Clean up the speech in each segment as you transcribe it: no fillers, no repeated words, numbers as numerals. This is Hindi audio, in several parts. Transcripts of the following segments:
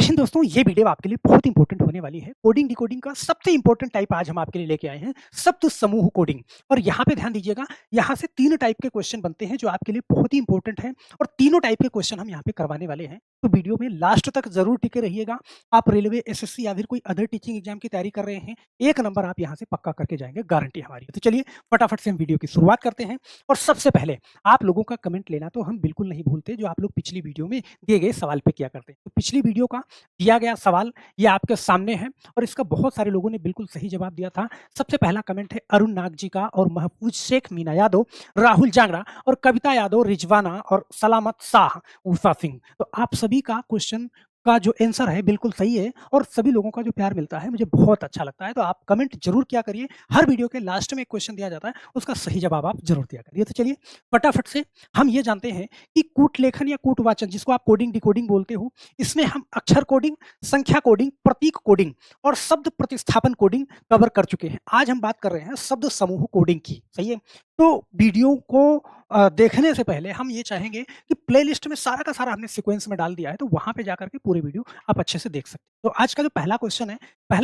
हिंद दोस्तों, ये वीडियो आपके लिए बहुत इंपॉर्टेंट होने वाली है। कोडिंग डिकोडिंग का सबसे इंपॉर्टेंट टाइप आज हम आपके लिए लेके आए हैं, शब्द समूह कोडिंग। और यहाँ पे ध्यान दीजिएगा, यहाँ से 3 टाइप के क्वेश्चन बनते हैं जो आपके लिए बहुत ही इंपॉर्टेंट हैं और तीनों टाइप के क्वेश्चन हम यहाँ पे करवाने वाले हैं। तो वीडियो में लास्ट तक जरूर टिके रहिएगा। आप रेलवे, एसएससी या फिर कोई अदर टीचिंग एग्जाम की तैयारी कर रहे हैं, 1 नंबर आप यहाँ से पक्का करके जाएंगे, गारंटी हमारी है। तो चलिए फटाफट से हम वीडियो की शुरुआत करते हैं। और सबसे पहले आप लोगों का कमेंट लेना तो हम बिल्कुल नहीं भूलते, जो आप लोग पिछली वीडियो में दिए गए सवाल पे किया करते हैं। तो पिछली वीडियो का दिया गया सवाल ये आपके सामने है और इसका बहुत सारे लोगों ने बिल्कुल सही जवाब दिया था। सबसे पहला कमेंट है अरुण नाग जी का और महफूज शेख, मीना यादव, राहुल जांगड़ा और कविता यादव, रिजवाना और सलामत शाह, उषा सिंह। तो आप सभी का क्वेश्चन का जो आंसर है बिल्कुल सही है और सभी लोगों का जो प्यार मिलता है मुझे बहुत अच्छा लगता है। तो आप कमेंट जरूर किया करिए। हर वीडियो के लास्ट में एक क्वेश्चन दिया जाता है, उसका सही जवाब आप जरूर दिया करिए। तो चलिए फटाफट से हम ये जानते हैं कि कूट लेखन या कूट वाचन, जिसको आप कोडिंग डिकोडिंग बोलते हो, इसमें हम अक्षर कोडिंग, संख्या कोडिंग, प्रतीक कोडिंग और शब्द प्रतिस्थापन कोडिंग कवर कर चुके हैं। आज हम बात कर रहे हैं शब्द समूह कोडिंग की। सही है। तो वीडियो को देखने से पहले हम ये चाहेंगे कि प्लेलिस्ट में सारा का सारा हमने सीक्वेंस में डाल दिया है, तो वहां पे जाकर के पूरी वीडियो आप अच्छे से देख सकते हैं। तो आज का जो पहला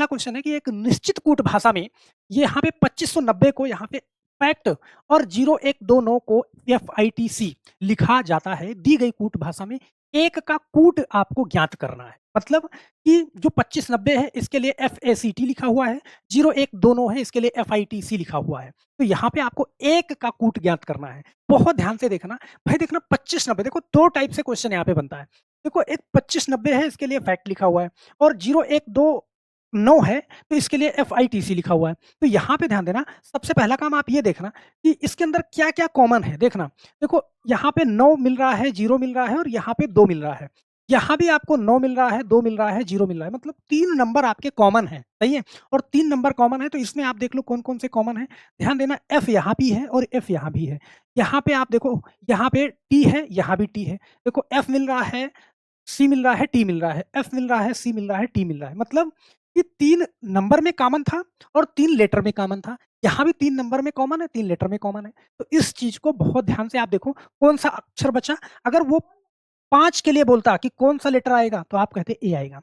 क्वेश्चन है कि एक निश्चित कूट भाषा में ये यहाँ पे 2590 को यहाँ पे फैक्ट और 0129 को FITC लिखा जाता है। दी गई कूट भाषा में एक का कूट आपको ज्ञात करना है। मतलब कि जो 2590 है इसके लिए FACT लिखा हुआ है, 0129 है इसके लिए FITC लिखा हुआ है। तो यहाँ पे आपको एक का कूट ज्ञात करना है। बहुत ध्यान से देखना भाई, देखना 2590, देखो 2 टाइप से क्वेश्चन यहाँ पे बनता है। देखो एक 2590 है, इसके लिए फैक्ट लिखा हुआ है, और 0129 है तो इसके लिए FITC लिखा हुआ है। तो यहाँ पे ध्यान देना, सबसे पहला काम आप ये देखना कि इसके अंदर क्या क्या कॉमन है। देखना, देखो यहाँ पे 9 मिल रहा है, 0 मिल रहा है और यहाँ पे 2 मिल रहा है। यहाँ भी आपको 9 मिल रहा है, 2 मिल रहा है, 0 मिल रहा है, मतलब 3 नंबर आपके कॉमन है। सही है। और 3 नंबर कॉमन है तो इसमें आप देख लो कौन कौन से कॉमन है। ध्यान देना, F यहाँ भी है और F यहाँ भी है। यहाँ पे आप देखो, यहाँ पे T है, यहाँ भी T है। देखो F मिल रहा है, C मिल रहा है, T मिल रहा है, F मिल रहा है, C मिल रहा है, T मिल रहा है। मतलब कि 3 नंबर में कॉमन था और 3 लेटर में कॉमन था। यहाँ भी 3 नंबर में कॉमन है, 3 लेटर में कॉमन है। तो इस चीज को बहुत ध्यान से आप देखो, कौन सा अक्षर बचा। अगर वो 5 के लिए बोलता कि कौन सा लेटर आएगा तो आप कहते ए आएगा।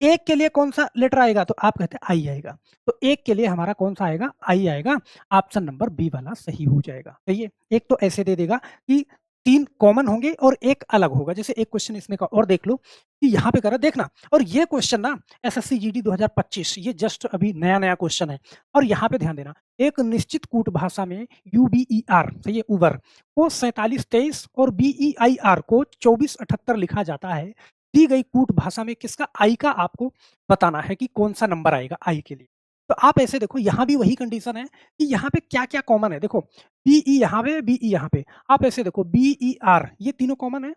1 के लिए कौन सा लेटर आएगा तो आप कहते आई आएगा। तो 1 के लिए हमारा कौन सा आएगा, आई आएगा। ऑप्शन नंबर बी वाला सही हो जाएगा। सही है। एक तो ऐसे दे देगा कि 3 कॉमन होंगे और 1 अलग होगा। जैसे एक क्वेश्चन इसमें का और देख लो कि यहाँ पे करा, देखना। और ये क्वेश्चन ना SSC GD 2025, ये जस्ट अभी नया नया क्वेश्चन है। और यहाँ पे ध्यान देना, एक निश्चित कूट भाषा में UBER, सही है, उबर को 4723 और BEIR को 2478 लिखा जाता है। दी गई कूट भाषा में किसका आई का आपको बताना है कि कौन सा नंबर आएगा आई के लिए। तो आप ऐसे देखो, यहाँ भी वही कंडीशन है कि यहाँ पे क्या क्या कॉमन है। देखो BE यहाँ पे, BE यहाँ पे। आप ऐसे देखो BER, ये तीनों कॉमन है।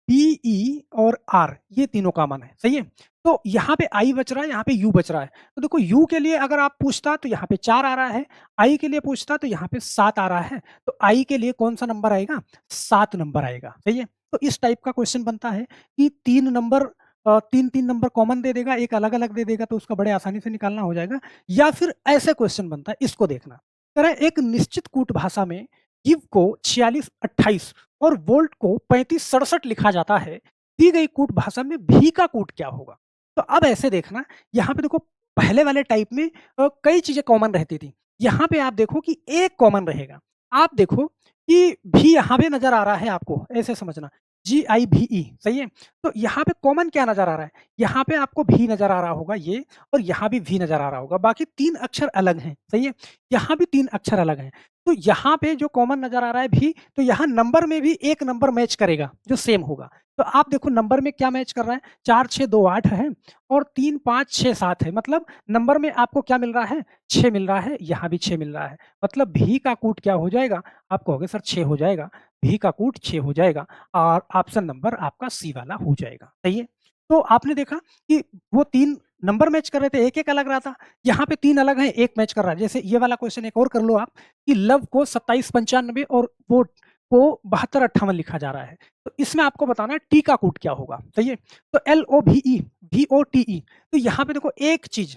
BE और R ये तीनों कॉमन है। सही है। तो यहाँ पे आई बच रहा है, यहाँ पे U बच रहा है। तो देखो U के लिए अगर आप पूछता तो यहाँ पे 4 आ रहा है, आई के लिए पूछता तो यहाँ पे 7 आ रहा है। तो आई के लिए कौन सा नंबर आएगा, 7 नंबर आएगा। सही है। तो इस टाइप का क्वेश्चन बनता है कि 3 नंबर, 3 नंबर कॉमन दे देगा, एक अलग अलग दे देगा, तो उसका बड़े आसानी से निकालना हो जाएगा। या फिर ऐसे क्वेश्चन बनता है, इसको देखना, कह रहा है एक निश्चित कूट भाषा में गिव को 4628 और वोल्ट को 3567 लिखा जाता है। दी गई कूट भाषा में भी का कूट क्या होगा। तो अब ऐसे देखना, यहाँ पे देखो पहले वाले टाइप में कई चीजें कॉमन रहती थी। यहाँ पे आप देखो कि एक कॉमन रहेगा। आप देखो कि भी यहाँ पे नजर आ रहा है आपको, ऐसे समझना, GIVE। सही है। तो यहाँ पे कॉमन क्या नजर आ रहा है, यहाँ पे आपको भी नजर आ रहा होगा ये, और यहाँ भी भी नजर आ रहा होगा। बाकी 3 अक्षर अलग हैं। सही है। यहाँ भी 3 अक्षर अलग हैं। तो यहाँ पे जो कॉमन नजर आ रहा है भी, तो यहाँ नंबर में भी एक नंबर मैच करेगा जो सेम होगा। तो आप देखो नंबर में क्या मैच कर रहा है, 4 6 2 8 है और 3 5 6 7 है। मतलब नंबर में आपको क्या मिल रहा है, 6 मिल रहा है, यहाँ भी 6 मिल रहा है। मतलब भी का कूट क्या हो जाएगा, आप कहोगे सर 6 हो जाएगा, भी का कूट 6 हो जाएगा और ऑप्शन नंबर आपका सी वाला हो जाएगा। सही है। तो आपने देखा कि वो 3 नंबर मैच कर रहे थे, एक एक अलग रहा था। यहाँ पे 3 अलग है, एक मैच कर रहा है। जैसे ये वाला क्वेश्चन एक और कर लो आप कि लव को 2795 और वोट को 7258 लिखा जा रहा है। तो इसमें आपको बताना है टी का कूट क्या होगा। सही है। तो LOVE VOTE, तो यहाँ पे देखो एक चीज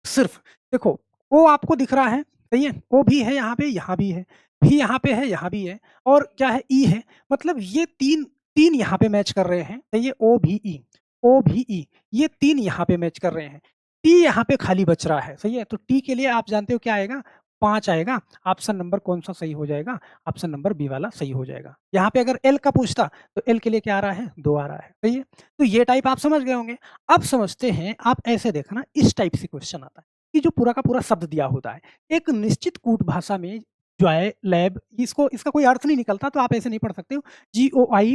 सिर्फ, देखो ओ आपको दिख रहा है। सही है। ओ भी है यहाँ पे, यहाँ भी है, भी यहाँ पे है, यहाँ भी है, और क्या है, ई है। मतलब ये तीन तीन यहाँ पे मैच कर रहे हैं। सही है। OVE OVE, ये 3 यहाँ पे मैच कर रहे हैं। टी यहाँ पे खाली बच रहा है, सही है? तो टी के लिए आप जानते हो क्या आएगा? 5 आएगा। ऑप्शन नंबर कौन-सा सही हो जाएगा? ऑप्शन नंबर बी वाला सही हो जाएगा। यहाँ पे अगर एल का पूछता, तो एल के लिए क्या आ रहा है? 2 आ रहा है, सही है? तो ये टाइप आप समझ गए होंगे। अब समझते हैं, आप ऐसे देखना इस टाइप से क्वेश्चन आता है, कि जो पूरा का पूरा शब्द दिया होता है। एक निश्चित कूट भाषा में जॉय, लैब, इसको इसका कोई अर्थ नहीं निकलता, तो आप ऐसे नहीं पढ़ सकते हो। GOI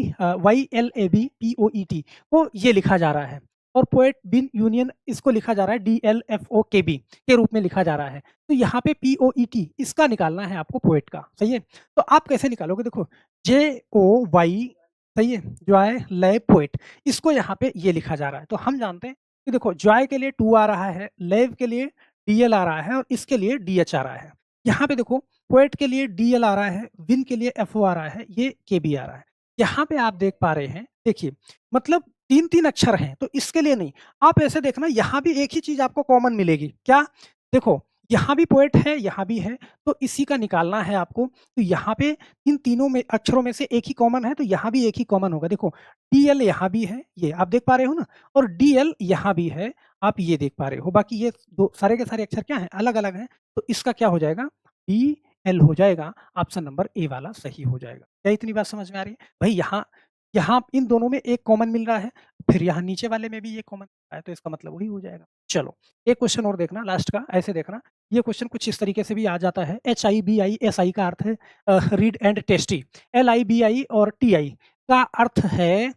YLAB POET को ये लिखा जा रहा है, और पोएट बिन यूनियन इसको लिखा जा रहा है DLFOKB के रूप में लिखा जा रहा है। तो यहाँ पे POET इसका निकालना है आपको पोएट का, सही है? तो आप कैसे निकालोगे? देखो JOY, सही है? जॉय, लैब, पोएट, इसको यहाँ पे ये लिखा जा रहा है। तो हम जानते हैं कि देखो जॉय के लिए 2 आ रहा है, लैब के लिए DL आ रहा है, और इसके लिए DH आ रहा है। यहाँ पे देखो पोएट के लिए DL आ रहा है, विन के लिए FO आ रहा है, ये KB आ रहा है। यहाँ पे आप देख पा रहे हैं, देखिए मतलब 3-3 अक्षर हैं, तो इसके लिए नहीं। आप ऐसे देखना, यहाँ भी एक ही चीज़ आपको कॉमन मिलेगी, क्या? देखो, यहाँ भी पोएट है, यहाँ भी है, तो इसी का निकालना है आपको। तो यहाँ पे इन तीनों में अक्षरों में से एक ही कॉमन है, तो यहाँ भी एक ही कॉमन होगा। देखो, DL यहाँ भी है, ये आप देख पा रहे हो ना, और DL यहाँ भी है, आप ये देख पा रहे हो। बाकी ये दो सारे के सारे अक्षर क्या हैं? अलग-अलग हैं, तो इसका क्या हो जाएगा? DL हो जाएगा, ऑप्शन नंबर ए वाला सही हो जाएगा। क्या इतनी बात समझ में आ रही है? भई यहाँ यहाँ इन दोनों में एक कॉमन मिल रहा है, फिर यहाँ नीचे वाले में भी ये कॉमन है, तो इसका मतलब वही हो जाएगा। चलो, एक क्वेश्चन और देखना लास्ट का, ऐसे देखना, ये क्वेश्चन कुछ इस तरीके से भी आ जाता है। HIBISI का अर्थ है रीड एंड टेस्टी। LIBI और TI का अर्थ है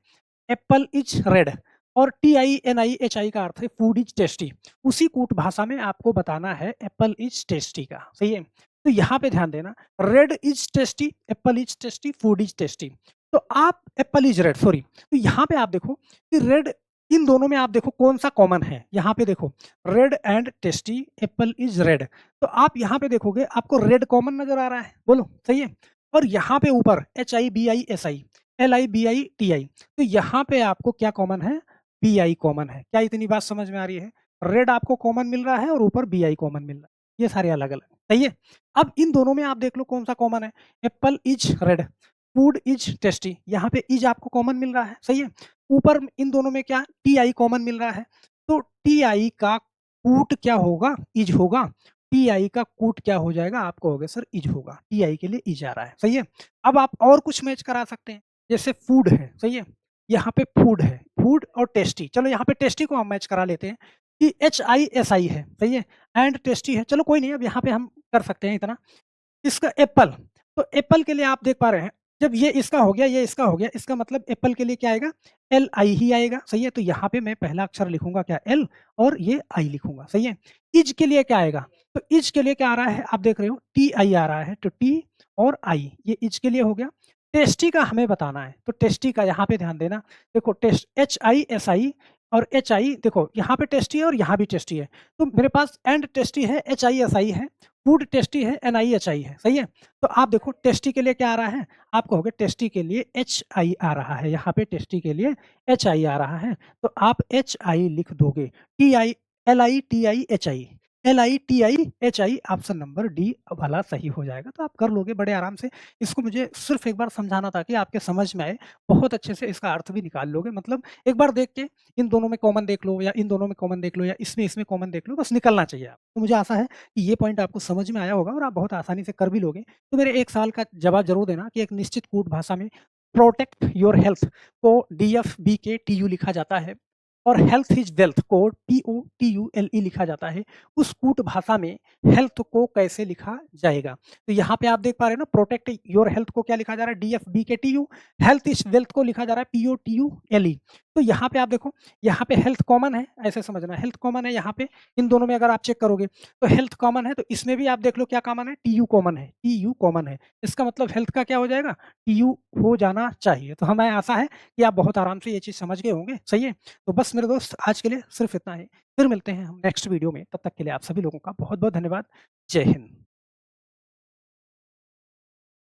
एप्पल इज रेड, और TINIHI का अर्थ है फूड इज टेस्टी। उसी कूट भाषा में आपको बताना है एप्पल इज टेस्टी का, सही है? तो यहाँ पे ध्यान देना, red is tasty, Apple is tasty, food is tasty. तो आप एप्पल इज रेड, सॉरी, तो यहाँ पे आप देखो कि रेड, इन दोनों में आप देखो कौन सा कॉमन है। यहाँ पे देखो red and tasty, Apple is red, तो आप यहाँ पे देखोगे आपको रेड कॉमन नजर आ रहा है, बोलो सही है? और यहाँ पे ऊपर HIBISI, LIBI TI, तो यहाँ पे आपको क्या कॉमन है? BI कॉमन है। क्या इतनी बात समझ में आ रही है? रेड आपको कॉमन मिल रहा है, और ऊपर BI कॉमन मिल रहा है, ये सारे अलग अलग, सही है? अब इन दोनों में आप देख लो कौन सा कॉमन है। Apple is red, food is tasty, यहाँ पे इज आपको कॉमन मिल रहा है, सही है? ऊपर इन दोनों में क्या? TI कॉमन मिल रहा है, तो TI का कूट क्या होगा? इज होगा। TI का कूट क्या हो जाएगा? आप कहोगे सर इज होगा, TI के लिए इज आ रहा है, सही है? अब आप और कुछ मैच करा सकते हैं, जैसे फूड है, सही है? यहाँ पे फूड है, फूड और टेस्टी, चलो यहाँ पे टेस्टी को हम मैच करा लेते हैं कि HISI है, सही है? एंड टेस्टी है, चलो कोई नहीं, अब यहाँ पे हम कर सकते हैं इतना। इसका एप्पल, तो एप्पल के लिए आप देख पा रहे हैं, जब ये इसका हो गया, ये इसका हो गया, इसका मतलब एप्पल के लिए क्या आएगा? LI ही आएगा, सही है? तो यहाँ पे मैं पहला अक्षर लिखूँगा क्या? L, और ये I लिखूँगा, सही है? इज के लिए क्या आएगा? तो इज के लिए क्या आ रहा है? आप देख रहे हो TI आ रहा है, तो T और I, ये इज के लिए हो गया। टेस्टी का हमें बताना है, तो टेस्टी का यहाँ पे ध्यान देना, देखो टेस्ट HISI और HI, देखो यहाँ पे टेस्टी है और यहाँ भी टेस्टी है, तो मेरे पास एंड टेस्टी है, HISI है, फूड टेस्टी है, NIHI है, सही है? तो आप देखो टेस्टी के लिए क्या आ रहा है? आप कहोगे टेस्टी के लिए HI आ रहा है, यहाँ पे टेस्टी के लिए HI आ रहा है, तो आप HI लिख दोगे। TI, LITIHI, LITIHI, option number D वाला सही हो जाएगा। तो आप कर लोगे बड़े आराम से। इसको मुझे सिर्फ एक बार समझाना था कि आपके समझ में आए, बहुत अच्छे से इसका अर्थ भी निकाल लोगे। मतलब एक बार देख के इन दोनों में कॉमन देख लो, या इन दोनों में कॉमन देख लो, या इसमें इसमें कॉमन देख लो, बस निकलना चाहिए आप। तो मुझे आशा है कि ये पॉइंट आपको समझ में आया होगा, और आप बहुत आसानी से कर भी लोगे। तो मेरे 1 साल का जवाब ज़रूर देना कि एक निश्चित कूट भाषा में प्रोटेक्ट योर हेल्थ को DFBKTU लिखा जाता है, और हेल्थ इज वेल्थ को POTULE लिखा जाता है। उस कूट भाषा में हेल्थ को कैसे लिखा जाएगा? तो यहाँ पे आप देख पा रहे हैं ना, प्रोटेक्ट योर हेल्थ को क्या लिखा जा रहा है? DFBKTU। हेल्थ इज वेल्थ को लिखा जा रहा है POTULE। तो यहाँ पे आप देखो, यहाँ पे हेल्थ कॉमन है, ऐसे समझना, हेल्थ कॉमन है यहाँ पे। इन दोनों में अगर आप चेक करोगे तो हेल्थ कॉमन है, तो इसमें भी आप देख लो क्या कॉमन है? TU कॉमन है, TU कॉमन है। इसका मतलब हेल्थ का क्या हो जाएगा? TU हो जाना चाहिए। तो हमें आशा है कि आप बहुत आराम से ये चीज़ समझ गए होंगे, सही है? तो बस मेरे दोस्त आज के लिए सिर्फ इतना ही। फिर मिलते हैं हम नेक्स्ट वीडियो में, तब तक के लिए आप सभी लोगों का बहुत-बहुत धन्यवाद। जय हिंद।